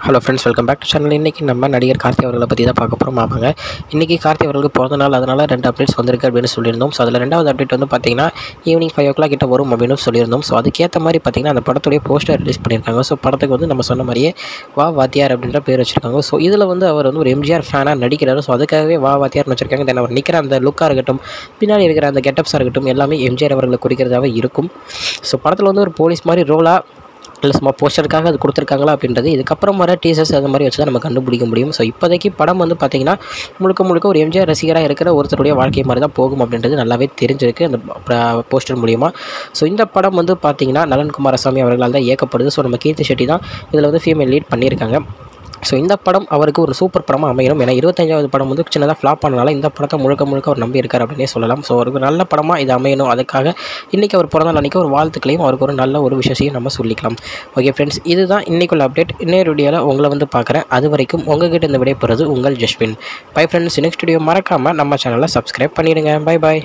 Hello friends, welcome back to channel. இன்றைக்கி நம்ம நடிகர் கார்த்தி அவர்களை பற்றி தான் பார்க்க போகிறோம். ஆமாங்க, இன்றைக்கி கார்த்தி அவர்களுக்கு பிறந்த நாள், அதனால் 2 அப்டேட்ஸ் வந்திருக்கு அப்படின்னு சொல்லியிருந்தோம். ஸோ அதில் 2வது அப்டேட் வந்து பார்த்திங்கன்னா ஈவினிங் 5 o'clock கிட்ட வரும் அப்படின்னு சொல்லியிருந்தோம். ஸோ அதுக்கேற்ற மாதிரி பார்த்திங்கன்னா அந்த படத்துடைய போஸ்டர் ரிலீஸ் பண்ணியிருக்காங்க. ஸோ படத்துக்கு வந்து நம்ம சொன்ன மாதிரியே வா வாத்தியார் அப்படின்ற பேர் வச்சுருக்காங்க. ஸோ இதில் வந்து அவர் வந்து ஒரு எம்ஜிஆர் ஃபேனாக நடிக்கிறாரு. ஸோ அதுக்காகவே வா வாத்தியார்னு வச்சுருக்காங்க. தென் அவர் நிற்கிற அந்த லுக்காக இருக்கட்டும், பின்னாடி இருக்கிற அந்த கெட்டப்ஸாக இருக்கட்டும், எல்லாமே எம்ஜிஆர் அவர்களை குறிக்கிறதாகவே இருக்கும். ஸோ படத்தில் வந்து ஒரு போலீஸ் மாதிரி ரோலாக இல்லை சும்மா போஸ்டருக்காக அது கொடுத்துருக்காங்களா அப்படின்றது இதுக்கப்புறம் வர டீசர்ஸ் அது மாதிரி வச்சு தான் நம்ம கண்டுபிடிக்க முடியும். ஸோ இப்போதைக்கு படம் வந்து பார்த்திங்கன்னா முழுக்க ஒரு எம்ஜிஆர் ரசிகராக இருக்கிற ஒருத்தருடைய வாழ்க்கை மாதிரி தான் போகும் அப்படின்றது நல்லாவே தெரிஞ்சிருக்கு அந்த போஸ்டர் மூலிமா. ஸோ இந்த படம் வந்து பார்த்திங்கன்னா நலன் குமாரசாமி அவர்களால் தான் இயக்கப்படுது. ஸோ நம்ம கீர்த்தி ஷெட்டி தான் இதில் வந்து ஃபீமேல் லீட் பண்ணியிருக்காங்க. ஸோ இந்த படம் அவருக்கு ஒரு சூப்பர் படமாக அமையணும். ஏன்னா 25வது படம் வந்து சின்னதாக ஃப்ளாப் பண்ணனால இந்த படத்தை முழுக்க அவர் நம்பி இருக்கார் அப்படின்னே சொல்லலாம். ஸோ அவருக்கு நல்ல படமாக இது அமையணும். அதுக்காக இன்றைக்கி அவர் பிறந்த நாள் அன்றைக்கி ஒரு வாழ்த்துக்களையும் அவருக்கு ஒரு நல்ல ஒரு விஷயத்தையும் நம்ம சொல்லிக்கலாம். ஓகே ஃப்ரெண்ட்ஸ், இதுதான் இன்றைக்குள்ள அப்டேட். இன்னொரு வீடியோவில் உங்களை வந்து பார்க்குறேன். அது வரைக்கும் உங்கள்கிட்ட இந்த விடை பெறுறது உங்கள் Jaswin. Bye friends. Next video மறக்காமல் நம்ம சேனலை சப்ஸ்கிரைப் பண்ணிடுங்க. பை.